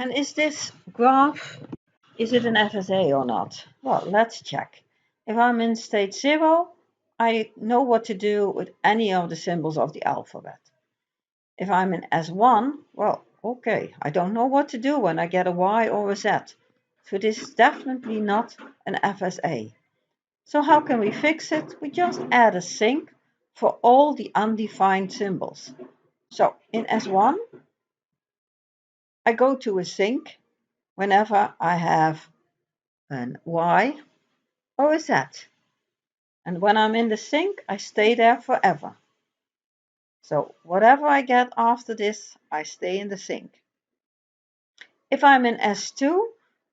And is this graph, is it an FSA or not? Well, let's check. If I'm in state 0, I know what to do with any of the symbols of the alphabet. If I'm in S1, well, okay, I don't know what to do when I get a Y or a Z. So this is definitely not an FSA. So how can we fix it? We just add a sync for all the undefined symbols. So in S1, I go to a sync whenever I have an Y or a Z. And when I'm in the sync, I stay there forever. So whatever I get after this, I stay in the sync. If I'm in S2,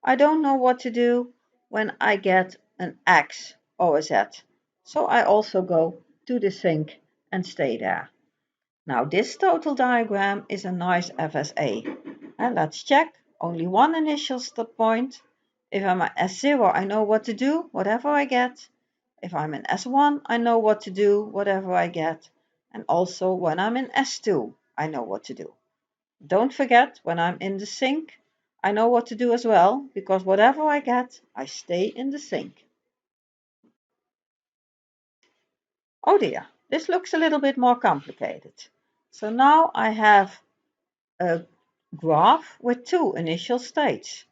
I don't know what to do when I get an X or a Z. So I also go to the sync and stay there. Now this total diagram is a nice FSA. And let's check. Only one initial point. If I'm at S0, I know what to do, whatever I get. If I'm in S1, I know what to do, whatever I get. And also when I'm in S2, I know what to do. Don't forget, when I'm in the sync, I know what to do as well, because whatever I get, I stay in the sync. Oh dear, this looks a little bit more complicated. So now I have a graph with two initial states.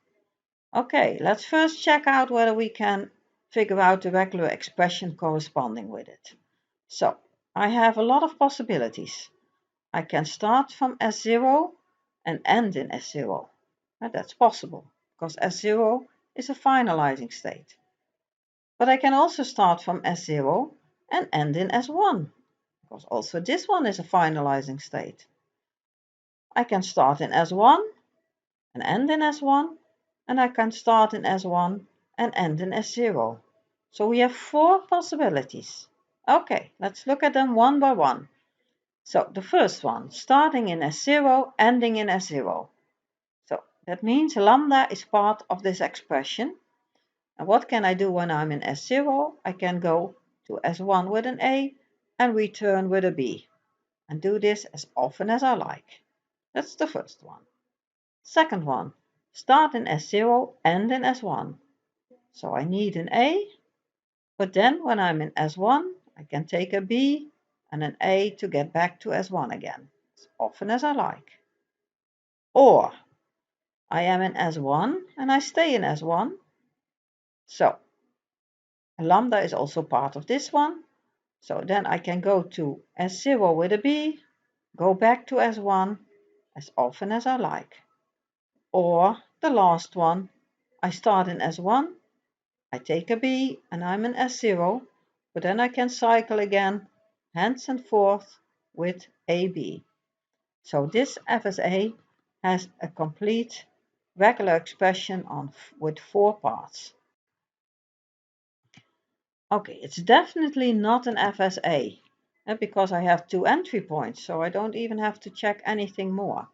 Okay, let's first check out whether we can figure out the regular expression corresponding with it. So I have a lot of possibilities. I can start from S0 and end in S0. Now that's possible because S0 is a finalizing state. But I can also start from S0 and end in S1 because also this one is a finalizing state. I can start in S1 and end in S1, and I can start in S1 and end in S0. So we have four possibilities. Okay, let's look at them one by one. So the first one, starting in S0, ending in S0. So that means lambda is part of this expression. And what can I do when I'm in S0? I can go to S1 with an A and return with a B. And do this as often as I like. That's the first one. Second one, start in S0, end in S1. So I need an A, but then when I'm in S1, I can take a B and an A to get back to S1 again, as often as I like. Or I am in S1 and I stay in S1. So lambda is also part of this one. So then I can go to S0 with a B, go back to S1 as often as I like. Or the last one, I start in S1, I take a B and I'm in S0, but then I can cycle again, hands and forth with AB. So this FSA has a complete regular expression with four parts. Okay, it's definitely not an FSA because I have two entry points, so I don't even have to check anything more.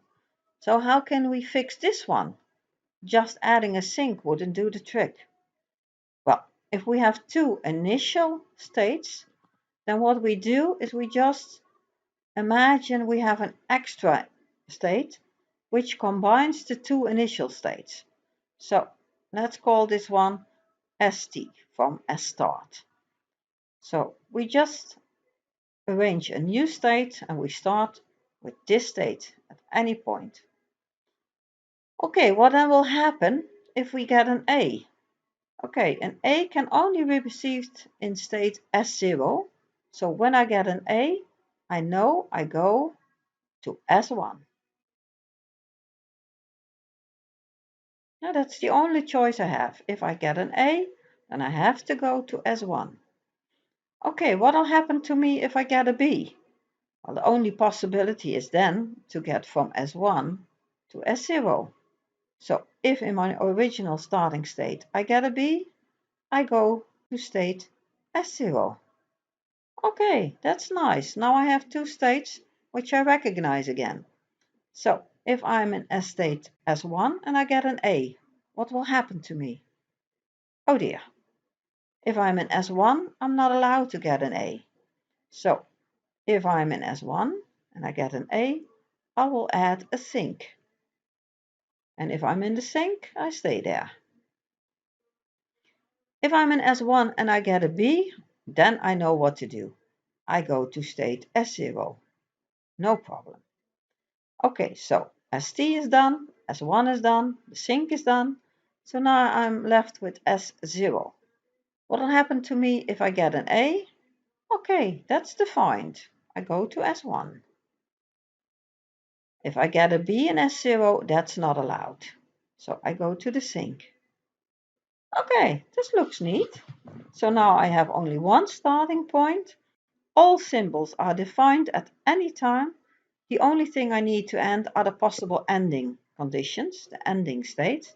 So how can we fix this one? Just adding a sync wouldn't do the trick. Well, if we have two initial states, then what we do is we just imagine we have an extra state which combines the two initial states. So let's call this one ST from S start. So we just arrange a new state and we start with this state at any point. Okay, what then will happen if we get an A? Okay, an A can only be received in state S0. So when I get an A, I know I go to S1. Now that's the only choice I have. If I get an A, then I have to go to S1. Okay, what'll happen to me if I get a B? Well, the only possibility is then to get from S1 to S0. So if in my original starting state I get a B, I go to state S0. Okay, that's nice. Now I have two states which I recognize again. So if I'm in S state S1 and I get an A, what will happen to me? Oh dear. If I'm in S1, I'm not allowed to get an A. So if I'm in S1 and I get an A, I will add a sync. And if I'm in the sink, I stay there. If I'm in S1 and I get a B, then I know what to do. I go to state S0. No problem. Okay, so ST is done, S1 is done, the sink is done. So now I'm left with S0. What will happen to me if I get an A? Okay, that's defined. I go to S1. If I get a B in S0, that's not allowed. So I go to the sink. Okay, this looks neat. So now I have only one starting point. All symbols are defined at any time. The only thing I need to end are the possible ending conditions, the ending state.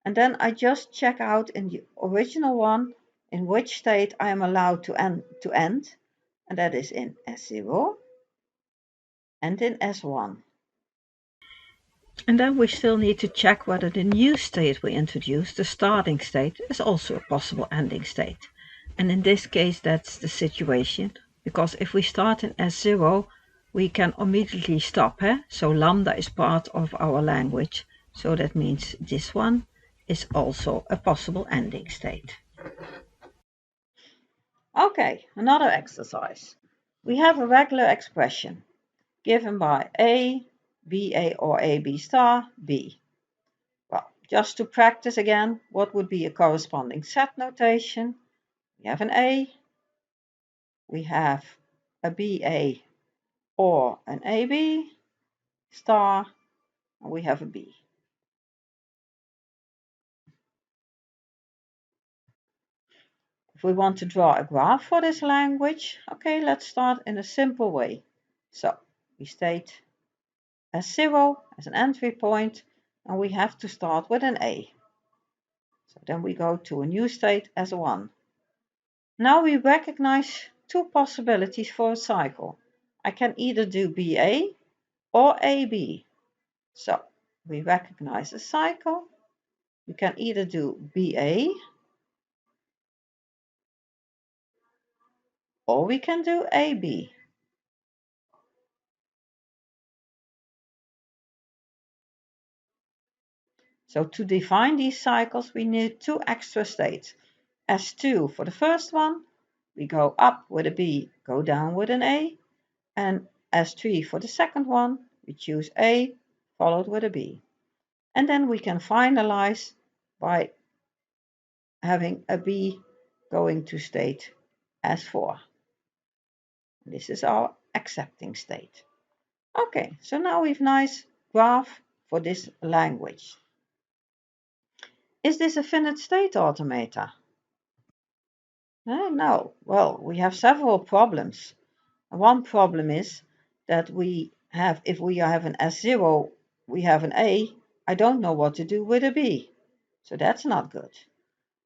And then I just check out in the original one in which state I am allowed to end, and that is in S0 and in S1. And then we still need to check whether the new state we introduced, the starting state, is also a possible ending state. And in this case, that's the situation, because if we start in S0, we can immediately stop. So lambda is part of our language. So that means this one is also a possible ending state. Okay, another exercise. We have a regular expression given by A, BA or AB star, B. Well, just to practice again, what would be a corresponding set notation? We have an A, we have a BA or an AB star, and we have a B. If we want to draw a graph for this language, okay, let's start in a simple way. So we state S0 as an entry point, and we have to start with an A. So then we go to a new state S1. Now we recognize two possibilities for a cycle. I can either do BA or AB. So we recognize a cycle. We can either do BA or we can do AB. So to define these cycles, we need two extra states. S2 for the first one, we go up with a B, go down with an A, and S3 for the second one, we choose A followed with a B. And then we can finalize by having a B going to state S4. This is our accepting state. Okay, so now we've nice graph for this language. Is this a finite state automata? No. Well, we have several problems. One problem is that if we have an S0, we have an A, I don't know what to do with a B. So that's not good.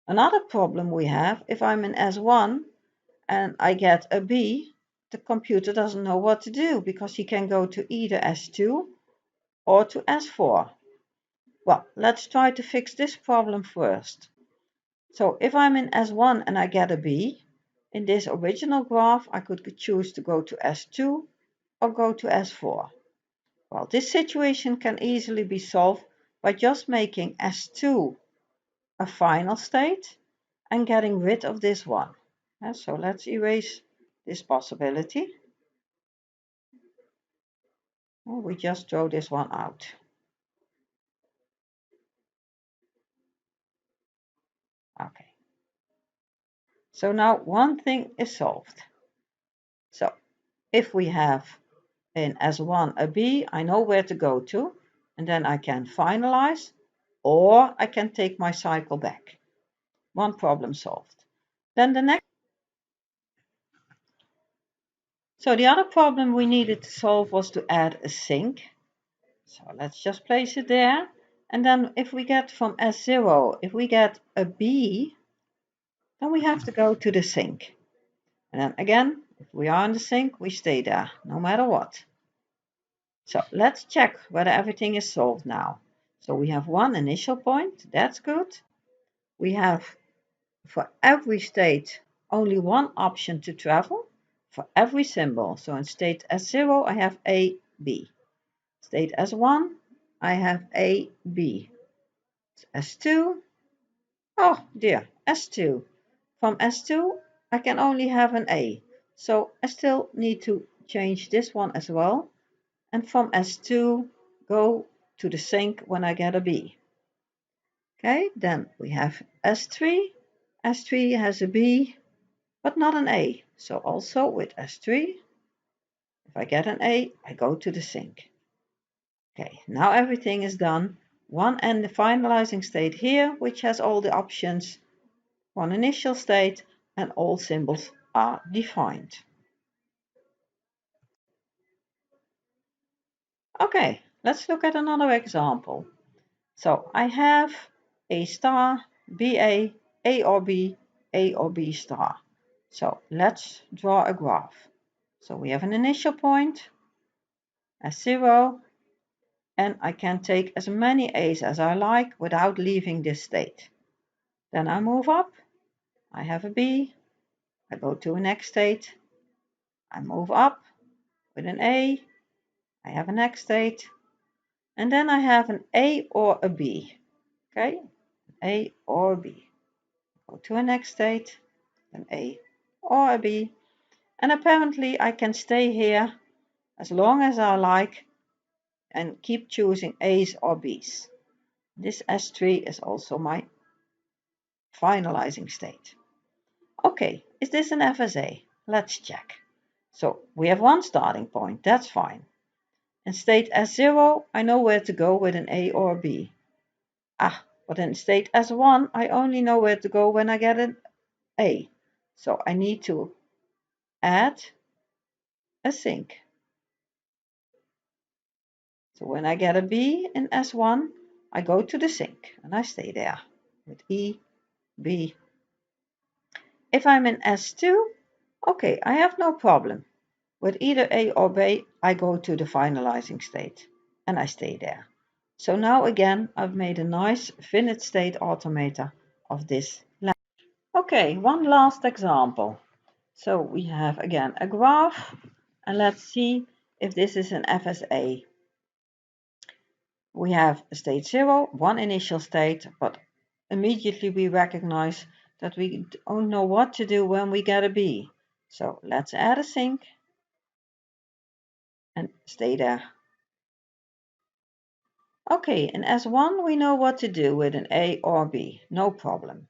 Another problem we have, if I'm in S1 and I get a B, the computer doesn't know what to do because he can go to either S2 or to S4. Well, let's try to fix this problem first. So if I'm in S1 and I get a B, in this original graph, I could choose to go to S2 or go to S4. Well, this situation can easily be solved by just making S2 a final state and getting rid of this one. So let's erase this possibility. We just throw this one out. Okay. So now one thing is solved. So if we have in S1 a B, I know where to go to, and then I can finalize, or I can take my cycle back. One problem solved. Then the next. So the other problem we needed to solve was to add a sink. So let's just place it there. And then if we get from S0, if we get a B, then we have to go to the sink. And then again, if we are in the sink, we stay there, no matter what. So let's check whether everything is solved now. So we have one initial point, that's good. We have for every state only one option to travel for every symbol. So in state S0, I have A, B. State S1, I have A, B. S2. Oh dear, S2. From S2, I can only have an A. So I still need to change this one as well. And from S2, go to the sink when I get a B. Okay, then we have S3. S3 has a B, but not an A. So also with S3, if I get an A, I go to the sink. Okay, now everything is done. One and the finalizing state here, which has all the options. One initial state, and all symbols are defined. Okay, let's look at another example. So I have A star, BA, A or B, A or B star. So let's draw a graph. So we have an initial point, S0, and I can take as many A's as I like without leaving this state. Then I move up, I have a B, I go to a next state, I move up with an A, I have a next state, and then I have an A or a B. Okay, A or B. Go to a next state, an A or a B, and apparently I can stay here as long as I like and keep choosing A's or B's. This S3 is also my finalizing state. Okay, is this an FSA? Let's check. So we have one starting point, that's fine. In state S0, I know where to go with an A or a B. But in state S1, I only know where to go when I get an A. So I need to add a sink. So when I get a B in S1, I go to the sink and I stay there with E, B. If I'm in S2, okay, I have no problem. With either A or B, I go to the finalizing state and I stay there. So now again, I've made a nice finite state automata of this language. Okay, one last example. So we have again a graph, and let's see if this is an FSA. We have state 0, one initial state, but immediately we recognize that we don't know what to do when we get a B. So let's add a sink and stay there. Okay, in S1 we know what to do with an A or B, no problem.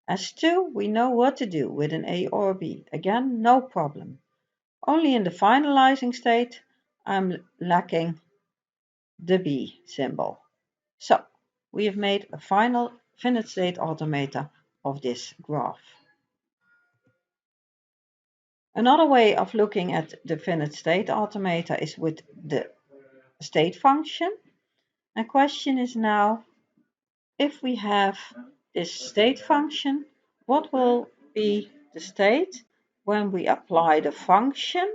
S2 we know what to do with an A or B, again no problem. Only in the finalizing state I'm lacking the B symbol. So we have made a final finite state automata of this graph. Another way of looking at the finite state automata is with the state function. The question is now, if we have this state function, what will be the state when we apply the function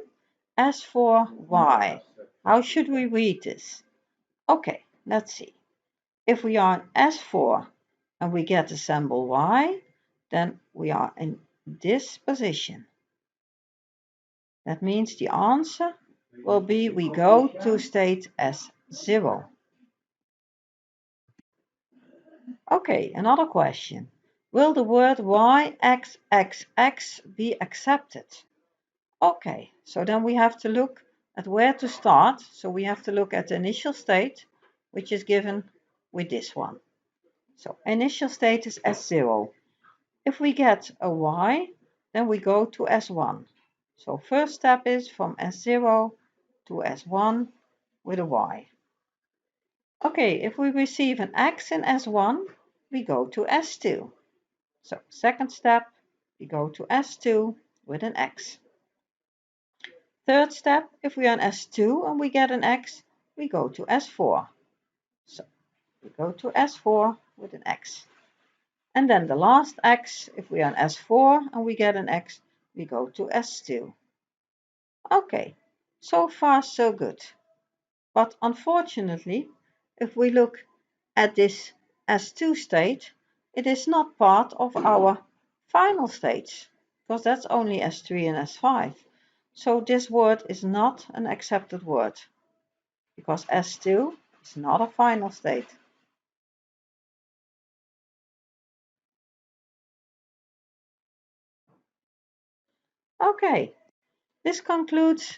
as for y? How should we read this? Okay, let's see. If we are in S4 and we get the symbol y, then we are in this position. That means the answer will be we go to state S0. Okay, another question. Will the word yxxx be accepted? Okay, so then we have to look at where to start. So we have to look at the initial state, which is given with this one. So initial state is S0. If we get a y, then we go to S1. So first step is from S0 to S1 with a y. Okay, if we receive an x in S1, we go to S2. So second step, we go to S2 with an x. Third step, if we are in S2 and we get an x, we go to S4. So we go to S4 with an x. And then the last x, if we are in S4 and we get an x, we go to S2. Okay, so far so good. But unfortunately, if we look at this S2 state, it is not part of our final states, because that's only S3 and S5. So this word is not an accepted word, because S2 is not a final state. Okay, this concludes